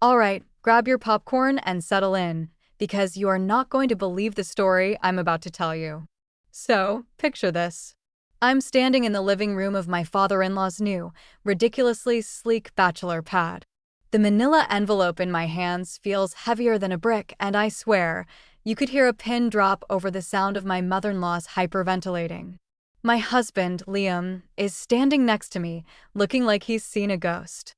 All right, grab your popcorn and settle in, because you are not going to believe the story I'm about to tell you. So, picture this. I'm standing in the living room of my father-in-law's new, ridiculously sleek bachelor pad. The manila envelope in my hands feels heavier than a brick, and I swear, you could hear a pin drop over the sound of my mother-in-law's hyperventilating. My husband, Liam, is standing next to me, looking like he's seen a ghost.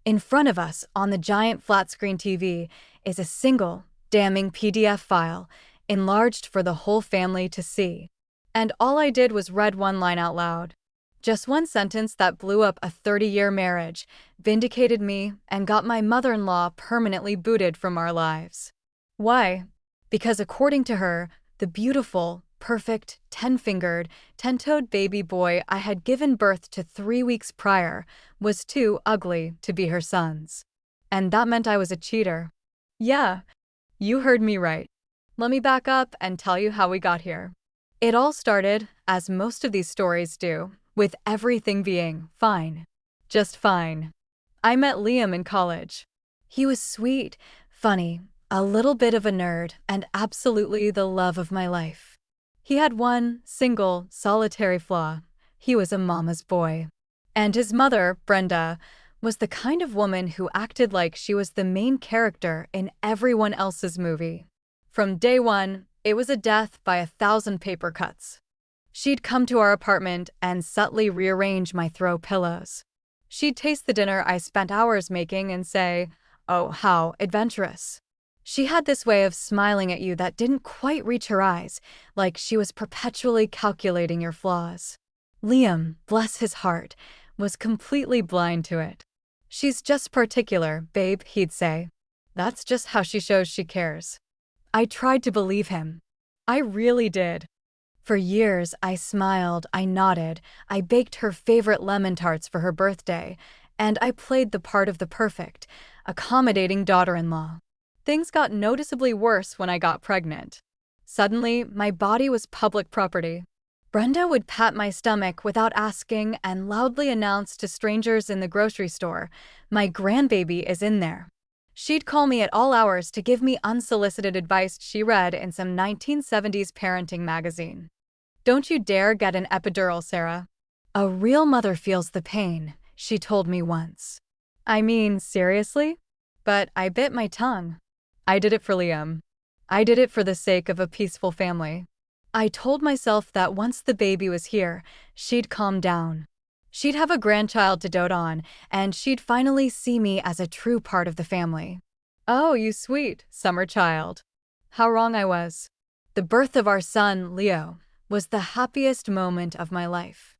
In front of us, on the giant flat-screen TV, is a single, damning PDF file, enlarged for the whole family to see. And all I did was read one line out loud. Just one sentence that blew up a 30-year marriage, vindicated me, and got my mother-in-law permanently booted from our lives. Why? Because according to her, the beautiful, perfect, 10-fingered, 10-toed baby boy I had given birth to 3 weeks prior was too ugly to be her son's. And that meant I was a cheater. Yeah, you heard me right. Let me back up and tell you how we got here. It all started, as most of these stories do, with everything being fine. Just fine. I met Liam in college. He was sweet, funny, a little bit of a nerd, and absolutely the love of my life. He had one single, solitary flaw. He was a mama's boy. And his mother, Brenda, was the kind of woman who acted like she was the main character in everyone else's movie. From day one, it was a death by 1,000 paper cuts. She'd come to our apartment and subtly rearrange my throw pillows. She'd taste the dinner I spent hours making and say, "Oh, how adventurous." She had this way of smiling at you that didn't quite reach her eyes, like she was perpetually calculating your flaws. Liam, bless his heart, was completely blind to it. "She's just particular, babe," he'd say. "That's just how she shows she cares." I tried to believe him. I really did. For years, I smiled, I nodded, I baked her favorite lemon tarts for her birthday, and I played the part of the perfect, accommodating daughter-in-law. Things got noticeably worse when I got pregnant. Suddenly, my body was public property. Brenda would pat my stomach without asking and loudly announce to strangers in the grocery store, "My grandbaby is in there." She'd call me at all hours to give me unsolicited advice she read in some 1970s parenting magazine. "Don't you dare get an epidural, Sarah. A real mother feels the pain," she told me once. I mean, seriously? But I bit my tongue. I did it for Liam. I did it for the sake of a peaceful family. I told myself that once the baby was here, she'd calm down. She'd have a grandchild to dote on, and she'd finally see me as a true part of the family. Oh, you sweet summer child. How wrong I was. The birth of our son, Leo, was the happiest moment of my life.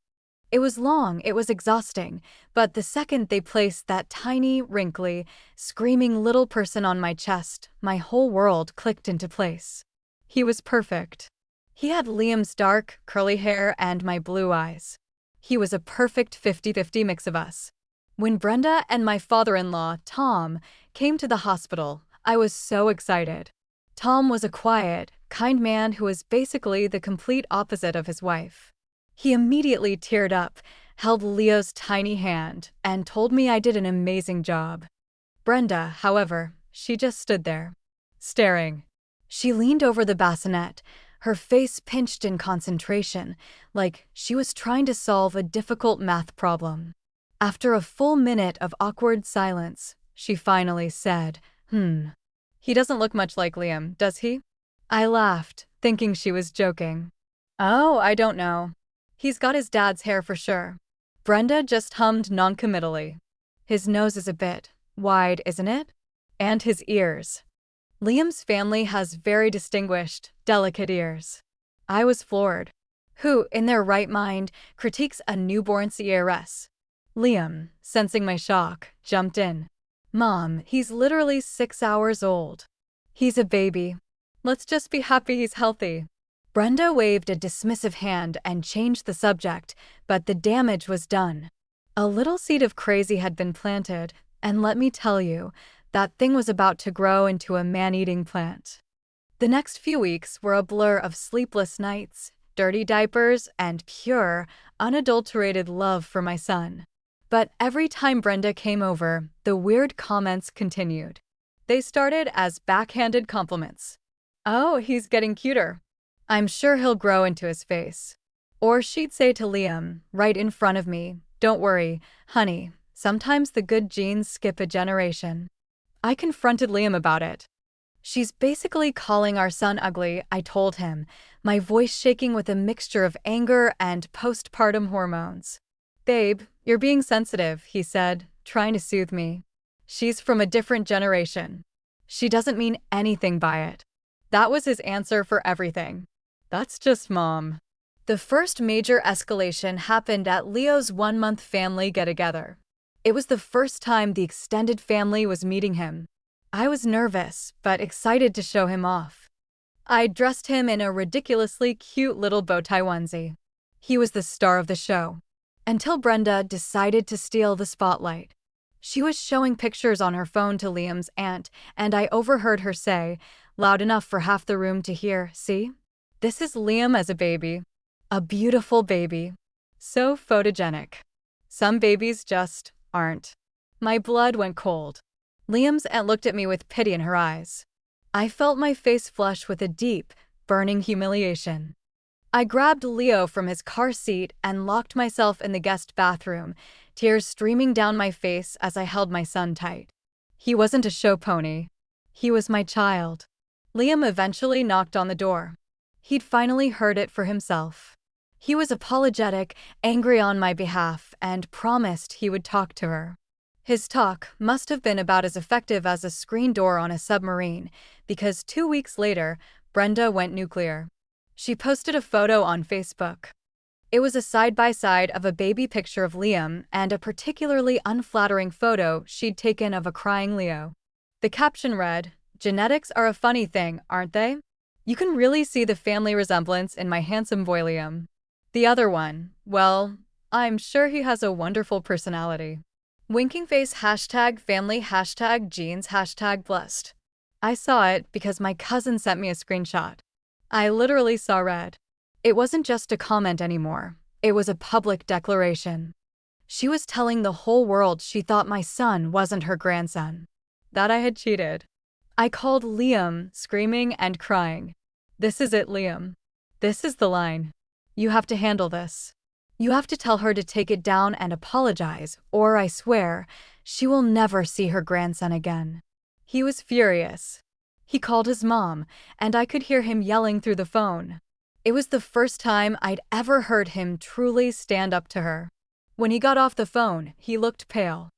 It was long, it was exhausting, but the second they placed that tiny, wrinkly, screaming little person on my chest, my whole world clicked into place. He was perfect. He had Liam's dark, curly hair and my blue eyes. He was a perfect 50-50 mix of us. When Brenda and my father-in-law, Tom, came to the hospital, I was so excited. Tom was a quiet, kind man who was basically the complete opposite of his wife. He immediately teared up, held Leo's tiny hand, and told me I did an amazing job. Brenda, however, she just stood there, staring. She leaned over the bassinet, her face pinched in concentration, like she was trying to solve a difficult math problem. After a full minute of awkward silence, she finally said, "He doesn't look much like Liam, does he?" I laughed, thinking she was joking. "Oh, I don't know. He's got his dad's hair for sure." Brenda just hummed noncommittally. "His nose is a bit wide, isn't it? And his ears. Liam's family has very distinguished, delicate ears." I was floored. Who, in their right mind, critiques a newborn heiress? Liam, sensing my shock, jumped in. "Mom, he's literally 6 hours old. He's a baby. Let's just be happy he's healthy." Brenda waved a dismissive hand and changed the subject, but the damage was done. A little seed of crazy had been planted, and let me tell you, that thing was about to grow into a man-eating plant. The next few weeks were a blur of sleepless nights, dirty diapers, and pure, unadulterated love for my son. But every time Brenda came over, the weird comments continued. They started as backhanded compliments. "Oh, he's getting cuter. I'm sure he'll grow into his face." Or she'd say to Liam, right in front of me, "Don't worry, honey, sometimes the good genes skip a generation." I confronted Liam about it. "She's basically calling our son ugly," I told him, my voice shaking with a mixture of anger and postpartum hormones. "Babe, you're being sensitive," he said, trying to soothe me. "She's from a different generation. She doesn't mean anything by it." That was his answer for everything. "That's just mom." The first major escalation happened at Leo's 1-month family get-together. It was the first time the extended family was meeting him. I was nervous, but excited to show him off. I dressed him in a ridiculously cute little bow tie onesie. He was the star of the show. Until Brenda decided to steal the spotlight. She was showing pictures on her phone to Liam's aunt, and I overheard her say, loud enough for half the room to hear, "See? This is Liam as a baby. A beautiful baby. So photogenic. Some babies just aren't." My blood went cold. Liam's aunt looked at me with pity in her eyes. I felt my face flush with a deep, burning humiliation. I grabbed Leo from his car seat and locked myself in the guest bathroom, tears streaming down my face as I held my son tight. He wasn't a show pony. He was my child. Liam eventually knocked on the door. He'd finally heard it for himself. He was apologetic, angry on my behalf, and promised he would talk to her. His talk must have been about as effective as a screen door on a submarine, because 2 weeks later, Brenda went nuclear. She posted a photo on Facebook. It was a side-by-side of a baby picture of Liam and a particularly unflattering photo she'd taken of a crying Leo. The caption read, "Genetics are a funny thing, aren't they? You can really see the family resemblance in my handsome boy Liam." The other one, well, I'm sure he has a wonderful personality. Winking face #family #genes #blessed. I saw it because my cousin sent me a screenshot. I literally saw red. It wasn't just a comment anymore. It was a public declaration. She was telling the whole world she thought my son wasn't her grandson. That I had cheated. I called Liam, screaming and crying. "This is it, Liam. This is the line. You have to handle this. You have to tell her to take it down and apologize, or I swear, she will never see her grandson again." He was furious. He called his mom, and I could hear him yelling through the phone. It was the first time I'd ever heard him truly stand up to her. When he got off the phone, he looked pale.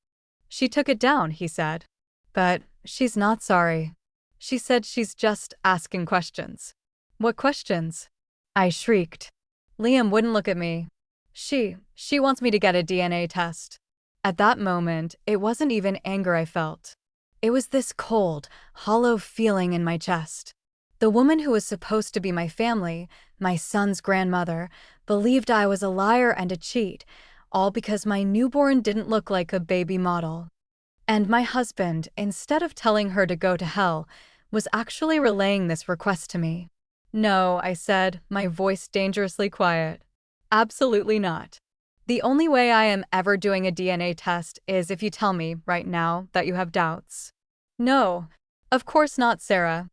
"She took it down," he said. "But she's not sorry. She said she's just asking questions." "What questions?" I shrieked. Liam wouldn't look at me. She wants me to get a DNA test." At that moment, it wasn't even anger I felt. It was this cold, hollow feeling in my chest. The woman who was supposed to be my family, my son's grandmother, believed I was a liar and a cheat, all because my newborn didn't look like a baby model. And my husband, instead of telling her to go to hell, was actually relaying this request to me. "No," I said, my voice dangerously quiet. "Absolutely not. The only way I am ever doing a DNA test is if you tell me, right now, that you have doubts." "No, of course not, Sarah.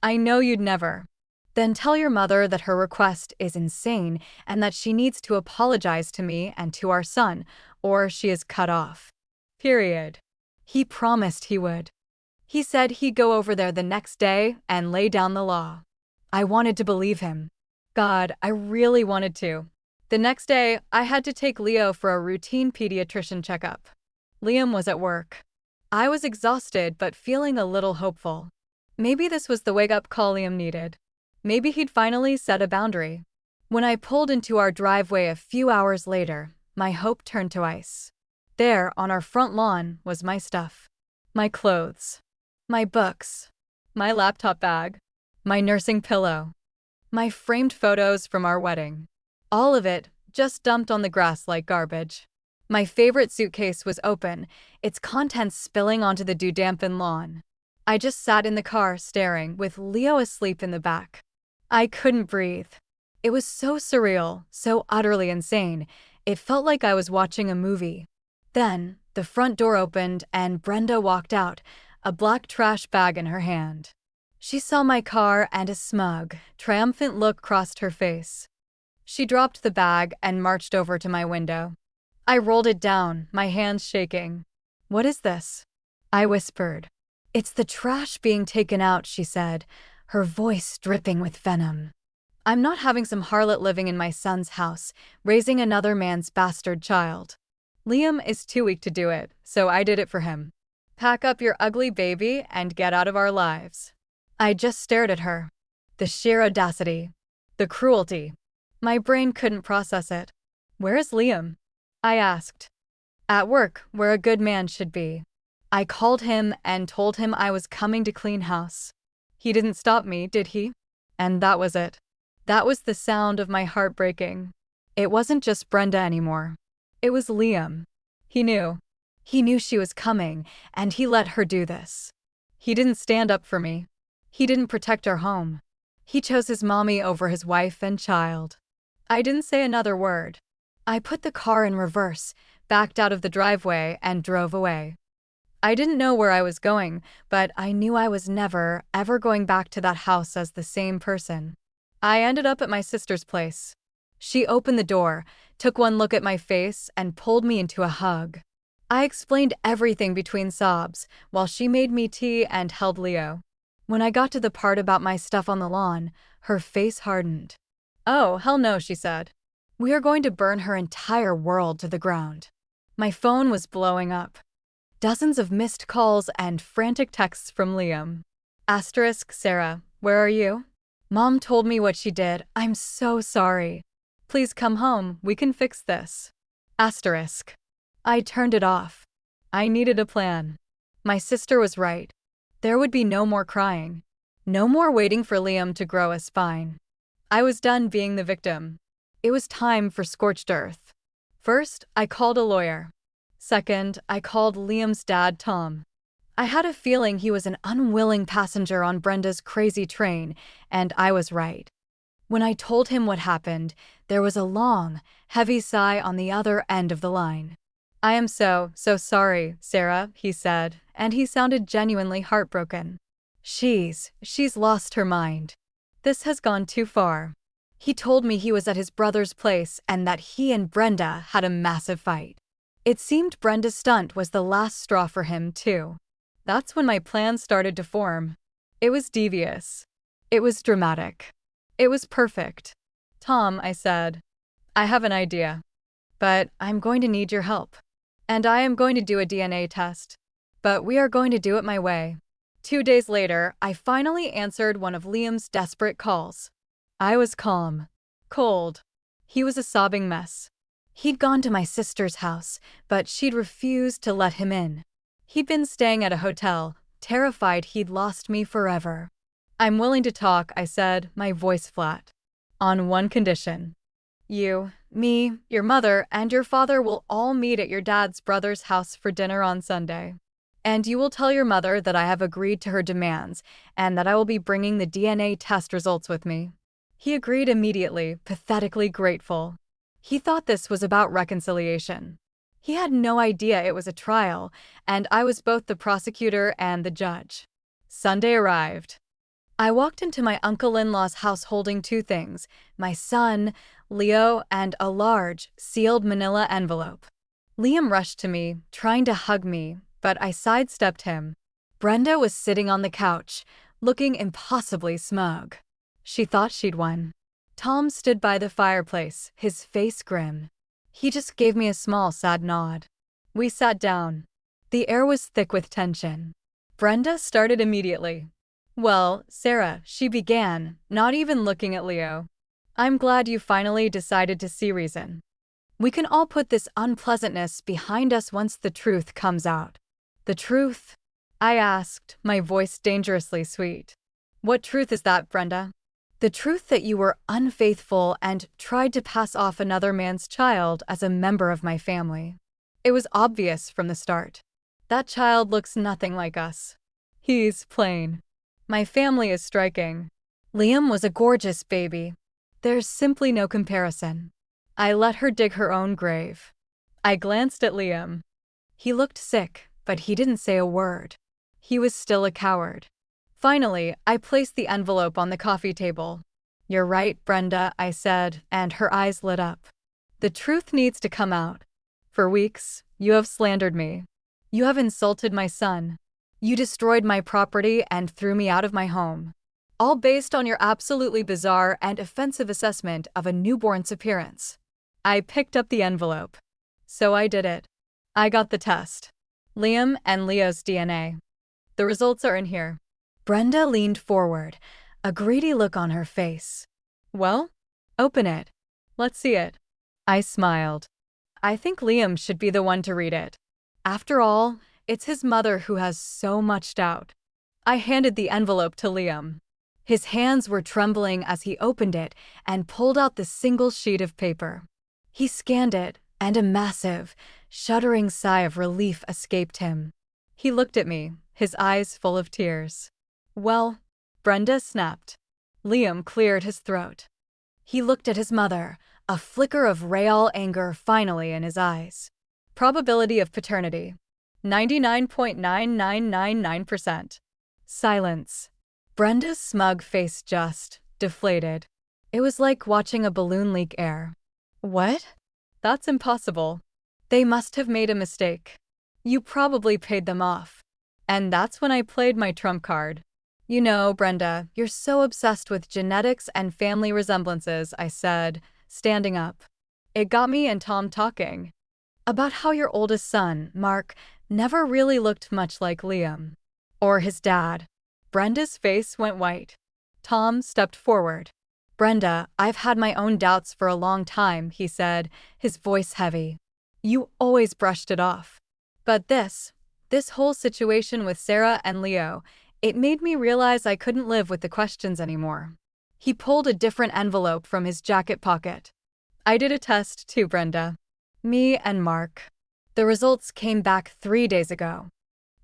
I know you'd never." "Then tell your mother that her request is insane and that she needs to apologize to me and to our son, or she is cut off. Period." He promised he would. He said he'd go over there the next day and lay down the law. I wanted to believe him. God, I really wanted to. The next day, I had to take Leo for a routine pediatrician checkup. Liam was at work. I was exhausted but feeling a little hopeful. Maybe this was the wake-up call Liam needed. Maybe he'd finally set a boundary. When I pulled into our driveway a few hours later, my hope turned to ice. There, on our front lawn, was my stuff. My clothes. My books. My laptop bag. My nursing pillow. My framed photos from our wedding. All of it just dumped on the grass like garbage. My favorite suitcase was open, its contents spilling onto the dew-dampened lawn. I just sat in the car staring, with Leo asleep in the back. I couldn't breathe. It was so surreal, so utterly insane. It felt like I was watching a movie. Then, the front door opened and Brenda walked out, a black trash bag in her hand. She saw my car and a smug, triumphant look crossed her face. She dropped the bag and marched over to my window. I rolled it down, my hands shaking. "What is this?" I whispered. "It's the trash being taken out," she said, her voice dripping with venom. "I'm not having some harlot living in my son's house, raising another man's bastard child. Liam is too weak to do it, so I did it for him. Pack up your ugly baby and get out of our lives." I just stared at her. The sheer audacity. The cruelty. My brain couldn't process it. "Where is Liam?" I asked. "At work, where a good man should be." I called him and told him I was coming to clean house. He didn't stop me, did he? And that was it. That was the sound of my heart breaking. It wasn't just Brenda anymore. It was Liam. He knew. He knew she was coming, and he let her do this. He didn't stand up for me. He didn't protect our home. He chose his mommy over his wife and child. I didn't say another word. I put the car in reverse, backed out of the driveway, and drove away. I didn't know where I was going, but I knew I was never, ever going back to that house as the same person. I ended up at my sister's place. She opened the door, took one look at my face, and pulled me into a hug. I explained everything between sobs, while she made me tea and held Leo. When I got to the part about my stuff on the lawn, her face hardened. "Oh, hell no," she said. "We are going to burn her entire world to the ground." My phone was blowing up. Dozens of missed calls and frantic texts from Liam. Asterisk, "Sarah, where are you? Mom told me what she did. I'm so sorry. Please come home, we can fix this." Asterisk. I turned it off. I needed a plan. My sister was right. There would be no more crying. No more waiting for Liam to grow a spine. I was done being the victim. It was time for scorched earth. First, I called a lawyer. Second, I called Liam's dad, Tom. I had a feeling he was an unwilling passenger on Brenda's crazy train, and I was right. When I told him what happened, there was a long, heavy sigh on the other end of the line. "I am so sorry, Sarah," he said, and he sounded genuinely heartbroken. She's lost her mind. This has gone too far." He told me he was at his brother's place and that he and Brenda had a massive fight. It seemed Brenda's stunt was the last straw for him, too. That's when my plan started to form. It was devious. It was dramatic. It was perfect. "Tom," I said, "I have an idea. But I'm going to need your help. And I am going to do a DNA test. But we are going to do it my way." 2 days later, I finally answered one of Liam's desperate calls. I was calm. Cold. He was a sobbing mess. He'd gone to my sister's house, but she'd refused to let him in. He'd been staying at a hotel, terrified he'd lost me forever. "I'm willing to talk," I said, my voice flat. "On one condition. You, me, your mother, and your father will all meet at your dad's brother's house for dinner on Sunday. And you will tell your mother that I have agreed to her demands, and that I will be bringing the DNA test results with me." He agreed immediately, pathetically grateful. He thought this was about reconciliation. He had no idea it was a trial, and I was both the prosecutor and the judge. Sunday arrived. I walked into my uncle-in-law's house holding 2 things, my son, Leo, and a large, sealed manila envelope. Liam rushed to me, trying to hug me, but I sidestepped him. Brenda was sitting on the couch, looking impossibly smug. She thought she'd won. Tom stood by the fireplace, his face grim. He just gave me a small, sad nod. We sat down. The air was thick with tension. Brenda started immediately. "Well, Sarah," she began, not even looking at Leo. "I'm glad you finally decided to see reason. We can all put this unpleasantness behind us once the truth comes out." "The truth?" I asked, my voice dangerously sweet. "What truth is that, Brenda?" "The truth that you were unfaithful and tried to pass off another man's child as a member of my family. It was obvious from the start. That child looks nothing like us. He's plain. My family is striking. Liam was a gorgeous baby. There's simply no comparison." I let her dig her own grave. I glanced at Liam. He looked sick, but he didn't say a word. He was still a coward. Finally, I placed the envelope on the coffee table. "You're right, Brenda," I said, and her eyes lit up. "The truth needs to come out. For weeks, you have slandered me. You have insulted my son. You destroyed my property and threw me out of my home. All based on your absolutely bizarre and offensive assessment of a newborn's appearance." I picked up the envelope. So I did it. I got the test. Liam and Leo's DNA. The results are in here. Brenda leaned forward, a greedy look on her face. "Well, open it. Let's see it." I smiled. I think Liam should be the one to read it. After all, it's his mother who has so much doubt. I handed the envelope to Liam. His hands were trembling as he opened it and pulled out the single sheet of paper. He scanned it, and a massive, shuddering sigh of relief escaped him. He looked at me, his eyes full of tears. "Well," Brenda snapped. Liam cleared his throat. He looked at his mother, a flicker of real anger finally in his eyes. "Probability of paternity: 99.9999%. Silence. Brenda's smug face just deflated. It was like watching a balloon leak air. "What? That's impossible. They must have made a mistake. You probably paid them off." And that's when I played my trump card. "You know, Brenda, you're so obsessed with genetics and family resemblances," I said, standing up. It got me and Tom talking about how your oldest son, Mark, never really looked much like Liam. Or his dad. Brenda's face went white. Tom stepped forward. "Brenda, I've had my own doubts for a long time," he said, his voice heavy. "You always brushed it off. But this whole situation with Sarah and Leo, it made me realize I couldn't live with the questions anymore." He pulled a different envelope from his jacket pocket. "I did a test too, Brenda. Me and Mark. The results came back 3 days ago."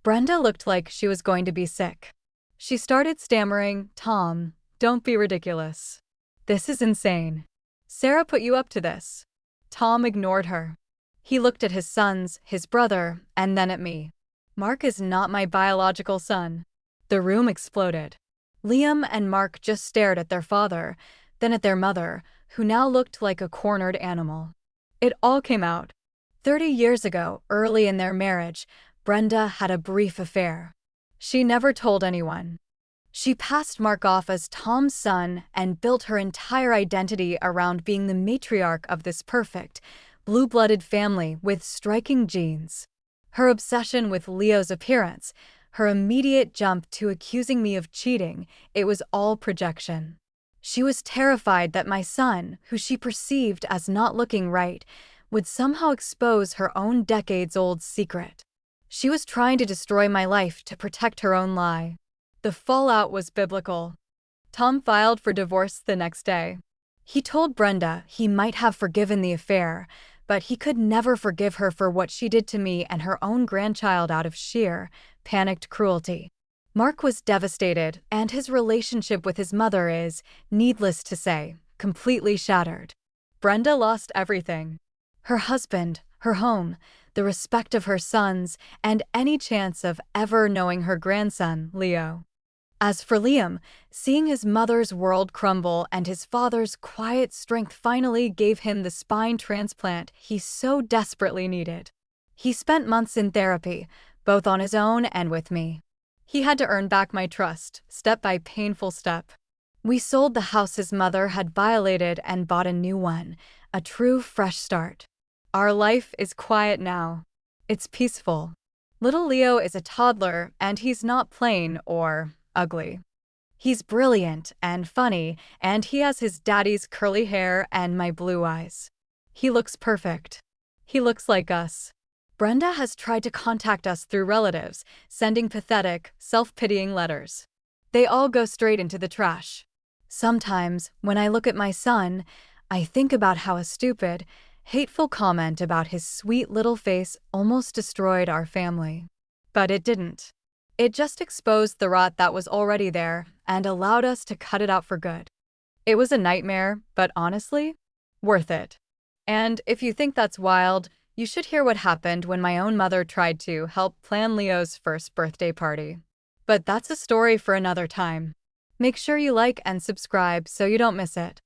Brenda looked like she was going to be sick. She started stammering, "Tom, don't be ridiculous. This is insane. Sarah put you up to this." Tom ignored her. He looked at his sons, his brother, and then at me. "Mark is not my biological son." The room exploded. Liam and Mark just stared at their father, then at their mother, who now looked like a cornered animal. It all came out. 30 years ago, early in their marriage, Brenda had a brief affair. She never told anyone. She passed Mark off as Tom's son and built her entire identity around being the matriarch of this perfect, blue-blooded family with striking genes. Her obsession with Leo's appearance, her immediate jump to accusing me of cheating, it was all projection. She was terrified that my son, who she perceived as not looking right, would somehow expose her own decades-old secret. She was trying to destroy my life to protect her own lie. The fallout was biblical. Tom filed for divorce the next day. He told Brenda he might have forgiven the affair, but he could never forgive her for what she did to me and her own grandchild out of sheer, panicked cruelty. Mark was devastated, and his relationship with his mother is, needless to say, completely shattered. Brenda lost everything. Her husband, her home, the respect of her sons, and any chance of ever knowing her grandson, Leo. As for Liam, seeing his mother's world crumble and his father's quiet strength finally gave him the spine transplant he so desperately needed. He spent months in therapy, both on his own and with me. He had to earn back my trust, step by painful step. We sold the house his mother had violated and bought a new one, a true fresh start. Our life is quiet now. It's peaceful. Little Leo is a toddler, and he's not plain or ugly. He's brilliant and funny, and he has his daddy's curly hair and my blue eyes. He looks perfect. He looks like us. Brenda has tried to contact us through relatives, sending pathetic, self-pitying letters. They all go straight into the trash. Sometimes, when I look at my son, I think about how a stupid, hateful comment about his sweet little face almost destroyed our family. But it didn't. It just exposed the rot that was already there and allowed us to cut it out for good. It was a nightmare, but honestly, worth it. And if you think that's wild, You should hear what happened when my own mother tried to help plan Leo's first birthday party. But that's a story for another time. Make sure you like and subscribe so you don't miss it.